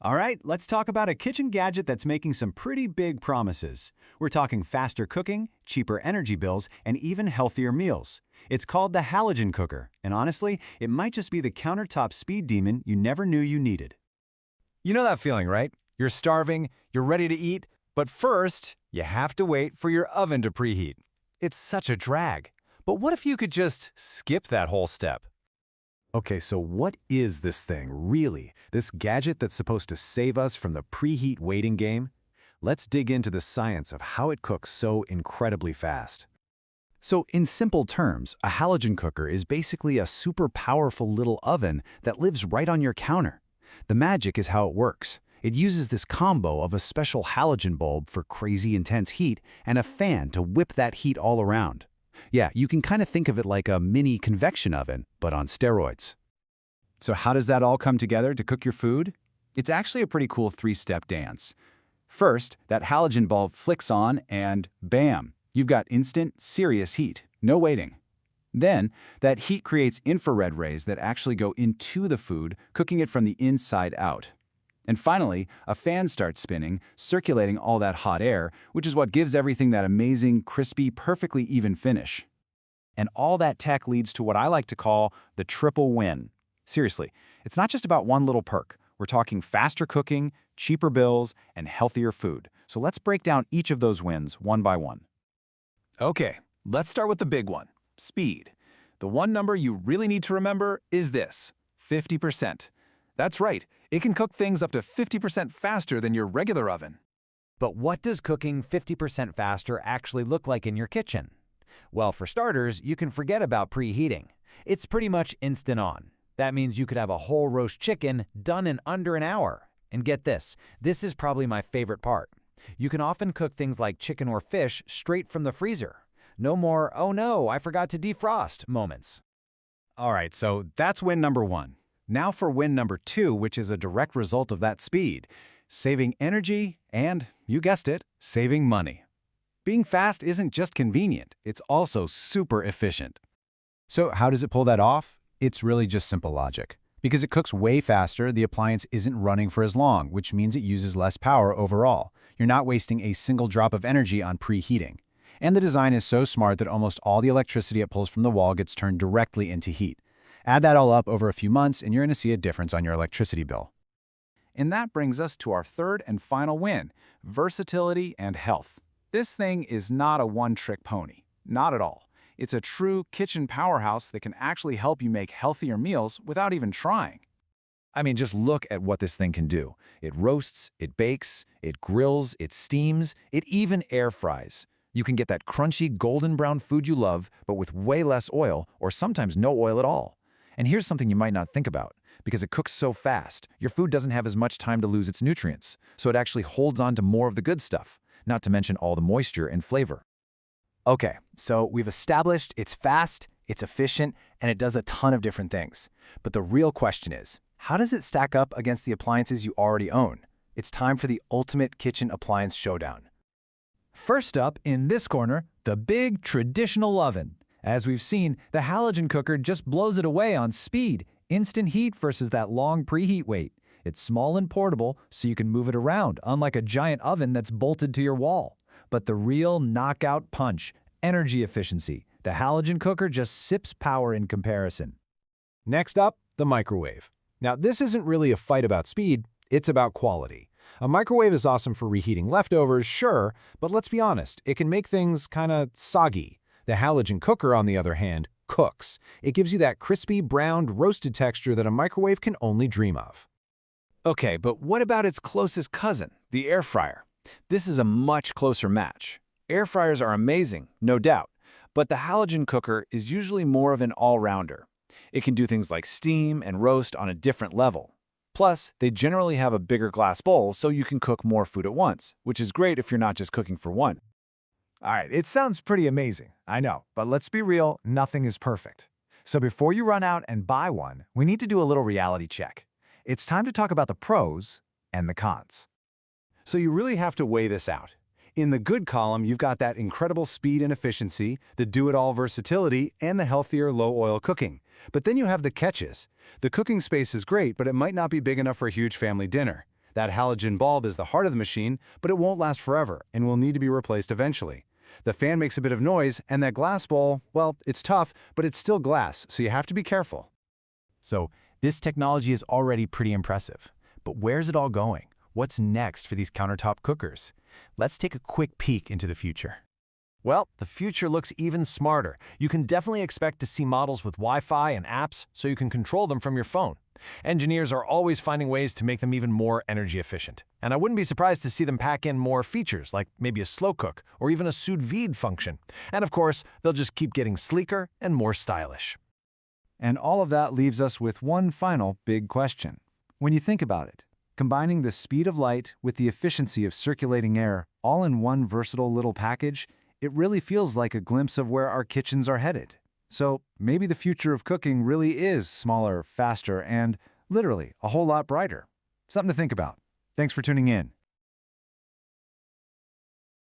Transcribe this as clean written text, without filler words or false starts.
All right, let's talk about a kitchen gadget that's making some pretty big promises. We're talking faster cooking, cheaper energy bills, and even healthier meals. It's called the Halogen cooker, and honestly, it might just be the countertop speed demon you never knew you needed. You know that feeling, right? You're starving, you're ready to eat, but first, you have to wait for your oven to preheat. It's such a drag. But what if you could just skip that whole step? Okay, so what is this thing, really? This gadget that's supposed to save us from the preheat waiting game? Let's dig into the science of how it cooks so incredibly fast. So in simple terms, a halogen cooker is basically a super powerful little oven that lives right on your counter. The magic is how it works. It uses this combo of a special halogen bulb for crazy intense heat and a fan to whip that heat all around. Yeah, you can kind of think of it like a mini convection oven, but on steroids. So how does that all come together to cook your food? It's actually a pretty cool three-step dance. First, that halogen bulb flicks on and bam, you've got instant, serious heat, no waiting. Then, that heat creates infrared rays that actually go into the food, cooking it from the inside out. And finally, a fan starts spinning, circulating all that hot air, which is what gives everything that amazing, crispy, perfectly even finish. And all that tech leads to what I like to call the triple win. Seriously, it's not just about one little perk. We're talking faster cooking, cheaper bills, and healthier food. So let's break down each of those wins one by one. Okay, let's start with the big one, speed. The one number you really need to remember is this, 50%. That's right, it can cook things up to 50% faster than your regular oven. But what does cooking 50% faster actually look like in your kitchen? Well, for starters, you can forget about preheating. It's pretty much instant on. That means you could have a whole roast chicken done in under an hour. And get this is probably my favorite part. You can often cook things like chicken or fish straight from the freezer. No more, oh no, I forgot to defrost moments. All right, so that's win number one. Now for win number two, which is a direct result of that speed. Saving energy and, you guessed it, saving money. Being fast isn't just convenient, it's also super efficient. So how does it pull that off? It's really just simple logic. Because it cooks way faster, the appliance isn't running for as long, which means it uses less power overall. You're not wasting a single drop of energy on preheating. And the design is so smart that almost all the electricity it pulls from the wall gets turned directly into heat. Add that all up over a few months and you're going to see a difference on your electricity bill. And that brings us to our third and final win, versatility and health. This thing is not a one-trick pony. Not at all. It's a true kitchen powerhouse that can actually help you make healthier meals without even trying. I mean, just look at what this thing can do. It roasts, it bakes, it grills, it steams, it even air fries. You can get that crunchy golden brown food you love, but with way less oil or sometimes no oil at all. And here's something you might not think about. Because it cooks so fast, your food doesn't have as much time to lose its nutrients, so it actually holds on to more of the good stuff, not to mention all the moisture and flavor. Okay, so we've established it's fast, it's efficient, and it does a ton of different things. But the real question is, how does it stack up against the appliances you already own? It's time for the ultimate kitchen appliance showdown. First up, in this corner, the big traditional oven. As we've seen, the halogen cooker just blows it away on speed, instant heat versus that long preheat wait. It's small and portable, so you can move it around, unlike a giant oven that's bolted to your wall. But the real knockout punch, energy efficiency. The halogen cooker just sips power in comparison. Next up, the microwave. Now, this isn't really a fight about speed, it's about quality. A microwave is awesome for reheating leftovers, sure, but let's be honest, it can make things kinda soggy. The halogen cooker, on the other hand, cooks. It gives you that crispy, browned, roasted texture that a microwave can only dream of. Okay, but what about its closest cousin, the air fryer? This is a much closer match. Air fryers are amazing, no doubt, but the halogen cooker is usually more of an all-rounder. It can do things like steam and roast on a different level. Plus, they generally have a bigger glass bowl so you can cook more food at once, which is great if you're not just cooking for one. All right, it sounds pretty amazing, I know, but let's be real, nothing is perfect. So before you run out and buy one, we need to do a little reality check. It's time to talk about the pros and the cons. So you really have to weigh this out. In the good column, you've got that incredible speed and efficiency, the do-it-all versatility, and the healthier low-oil cooking. But then you have the catches. The cooking space is great, but it might not be big enough for a huge family dinner. That halogen bulb is the heart of the machine, but it won't last forever and will need to be replaced eventually. The fan makes a bit of noise, and that glass bowl, well, it's tough, but it's still glass, so you have to be careful. So, this technology is already pretty impressive. But where's it all going? What's next for these countertop cookers? Let's take a quick peek into the future. Well, the future looks even smarter. You can definitely expect to see models with Wi-Fi and apps so you can control them from your phone. Engineers are always finding ways to make them even more energy efficient. And I wouldn't be surprised to see them pack in more features, like maybe a slow cook or even a sous vide function. And of course, they'll just keep getting sleeker and more stylish. And all of that leaves us with one final big question. When you think about it, combining the speed of light with the efficiency of circulating air all in one versatile little package, it really feels like a glimpse of where our kitchens are headed. So maybe the future of cooking really is smaller, faster, and literally a whole lot brighter. Something to think about. Thanks for tuning in.